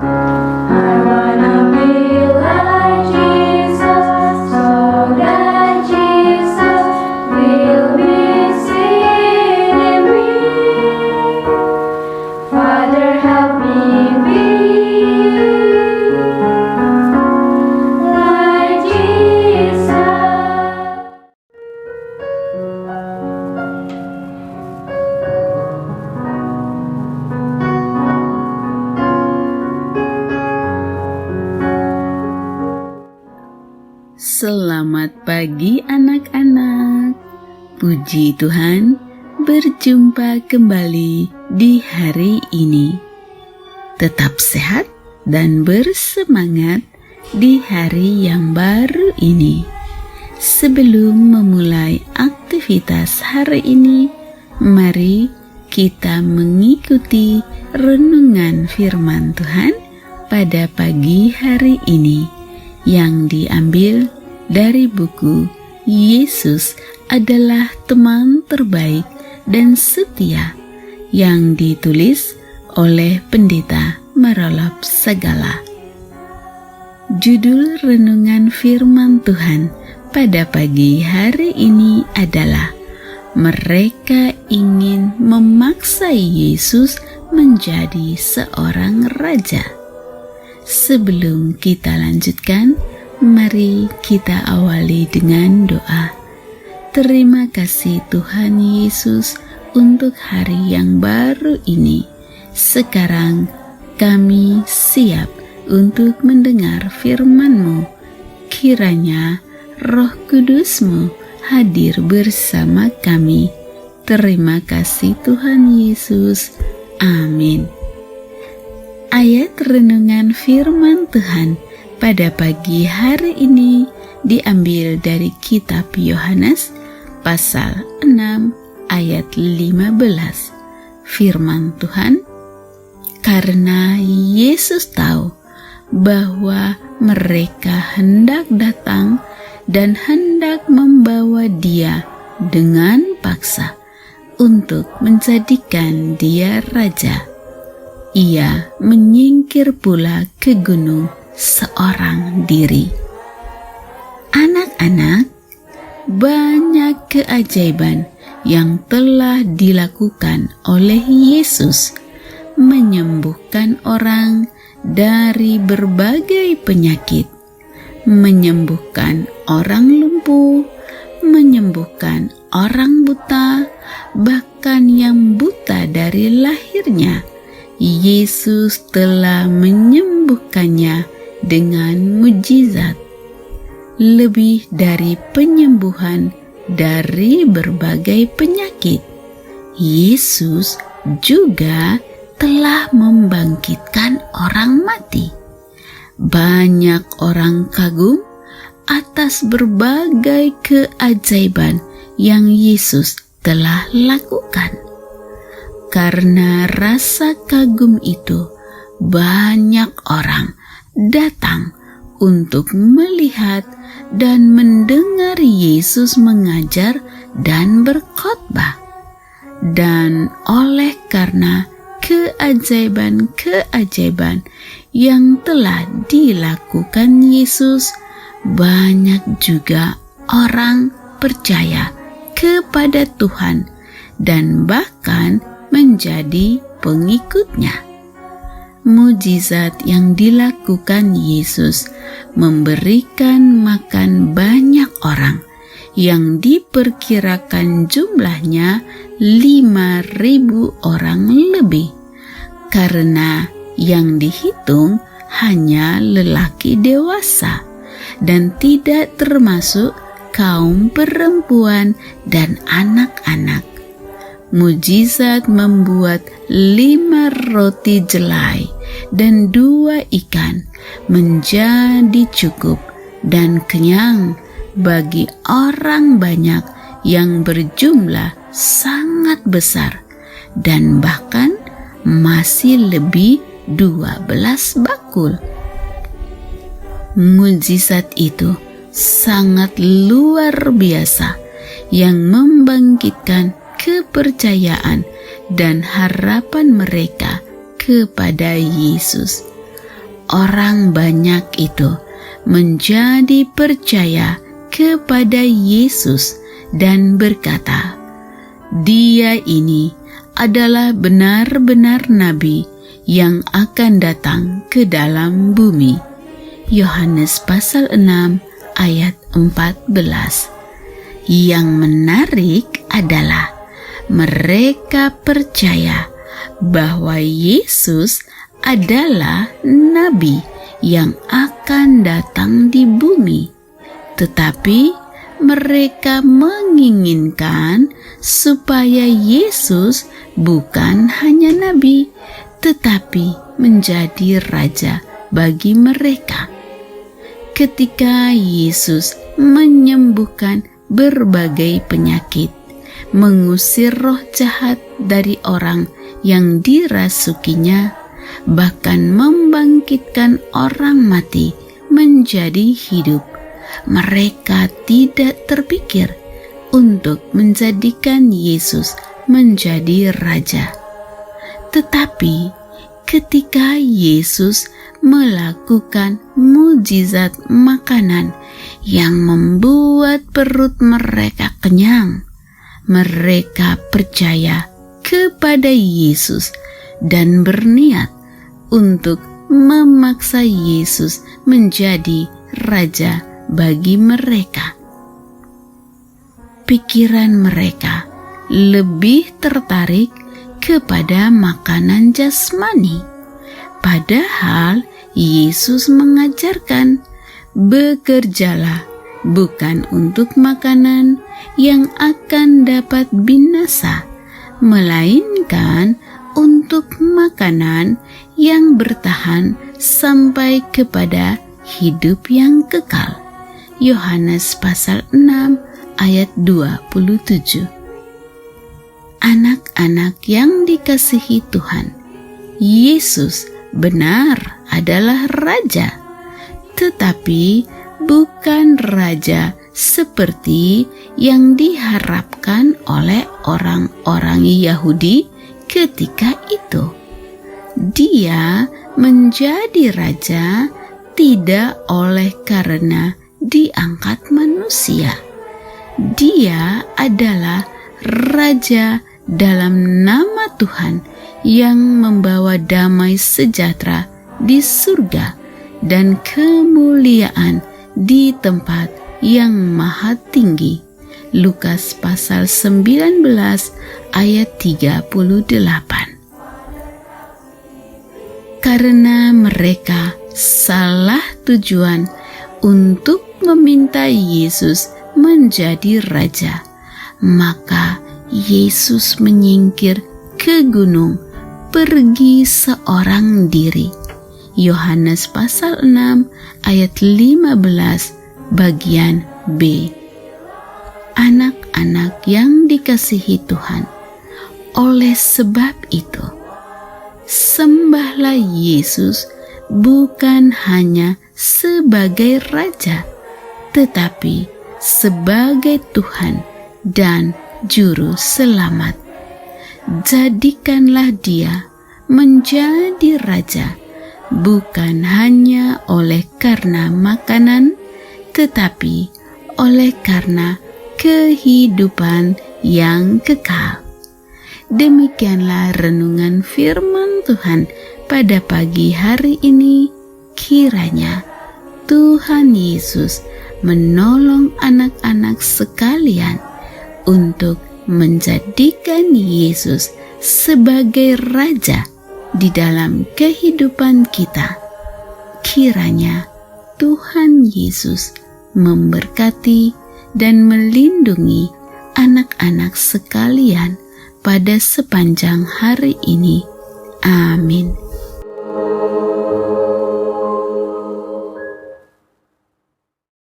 I wanna be like Jesus, so that Jesus will be seen in me. Father, help me be like Jesus. Selamat pagi anak-anak. Puji Tuhan, berjumpa kembali di hari ini. Tetap sehat dan bersemangat di hari yang baru ini. Sebelum memulai aktivitas hari ini, mari kita mengikuti renungan firman Tuhan pada pagi hari ini yang diambil dari buku Yesus adalah teman terbaik dan setia yang ditulis oleh Pendeta Marolop Sagala. Judul renungan firman Tuhan pada pagi hari ini adalah Mereka ingin memaksa Yesus menjadi seorang raja. Sebelum kita lanjutkan, mari kita awali dengan doa. Terima kasih Tuhan Yesus untuk hari yang baru ini. Sekarang kami siap untuk mendengar firman-Mu. Kiranya Roh Kudus-Mu hadir bersama kami. Terima kasih Tuhan Yesus. Amin. Ayat renungan firman Tuhan pada pagi hari ini diambil dari kitab Yohanes pasal 6 ayat 15. Firman Tuhan, karena Yesus tahu bahwa mereka hendak datang dan hendak membawa Dia dengan paksa untuk menjadikan Dia raja, Ia menyingkir pula ke gunung seorang diri. Anak-anak, banyak keajaiban yang telah dilakukan oleh Yesus, menyembuhkan orang dari berbagai penyakit, menyembuhkan orang lumpuh, menyembuhkan orang buta, bahkan yang buta dari lahirnya. Yesus telah menyembuhkannya dengan mujizat. Lebih dari penyembuhan dari berbagai penyakit, Yesus juga telah membangkitkan orang mati. Banyak orang kagum atas berbagai keajaiban yang Yesus telah lakukan. Karena rasa kagum itu, banyak orang datang untuk melihat dan mendengar Yesus mengajar dan berkhotbah. Dan oleh karena keajaiban-keajaiban yang telah dilakukan Yesus, banyak juga orang percaya kepada Tuhan dan bahkan menjadi pengikutnya. Mujizat yang dilakukan Yesus memberikan makan banyak orang yang diperkirakan jumlahnya 5.000 orang lebih, karena yang dihitung hanya lelaki dewasa dan tidak termasuk kaum perempuan dan anak-anak. Mujizat membuat 5 roti jelai dan 2 ikan menjadi cukup dan kenyang bagi orang banyak yang berjumlah sangat besar, dan bahkan masih lebih 12 bakul. Mujizat itu sangat luar biasa yang membangkitkan kepercayaan dan harapan mereka kepada Yesus. orang banyak itu menjadi percaya kepada Yesus dan berkata, "Dia ini adalah benar-benar nabi yang akan datang ke dalam bumi." Yohanes pasal 6 ayat 14. Yang menarik adalah mereka percaya bahwa Yesus adalah nabi yang akan datang di bumi, tetapi mereka menginginkan supaya Yesus bukan hanya nabi, tetapi menjadi raja bagi mereka. Ketika Yesus menyembuhkan berbagai penyakit, mengusir roh jahat dari orang yang dirasukinya, bahkan membangkitkan orang mati menjadi hidup, mereka tidak terpikir untuk menjadikan Yesus menjadi raja. Tetapi ketika Yesus melakukan mujizat makanan yang membuat perut mereka kenyang, mereka percaya kepada Yesus dan berniat untuk memaksa Yesus menjadi raja bagi mereka. Pikiran mereka lebih tertarik kepada makanan jasmani, padahal Yesus mengajarkan, bekerjalah bukan untuk makanan yang akan dapat binasa, melainkan untuk makanan yang bertahan sampai kepada hidup yang kekal. Yohanes pasal 6 ayat 27. Anak-anak yang dikasihi Tuhan, Yesus benar adalah raja, tetapi bukan raja seperti yang diharapkan oleh orang-orang Yahudi ketika itu. Dia menjadi raja tidak oleh karena diangkat manusia. Dia adalah raja dalam nama Tuhan yang membawa damai sejahtera di surga dan kemuliaan di tempat yang maha tinggi. Lukas pasal 19 ayat 38. Karena mereka salah tujuan untuk meminta Yesus menjadi raja, maka Yesus menyingkir ke gunung, pergi seorang diri. Yohanes pasal 6 ayat 15 bagian B. Anak-anak yang dikasihi Tuhan, oleh sebab itu, sembahlah Yesus bukan hanya sebagai raja, tetapi sebagai Tuhan dan Juru Selamat. Jadikanlah Dia menjadi raja, bukan hanya oleh karena makanan, tetapi oleh karena kehidupan yang kekal. Demikianlah renungan firman Tuhan pada pagi hari ini. Kiranya Tuhan Yesus menolong anak-anak sekalian untuk menjadikan Yesus sebagai raja di dalam kehidupan kita. Kiranya Tuhan Yesus memberkati dan melindungi anak-anak sekalian pada sepanjang hari ini. Amin.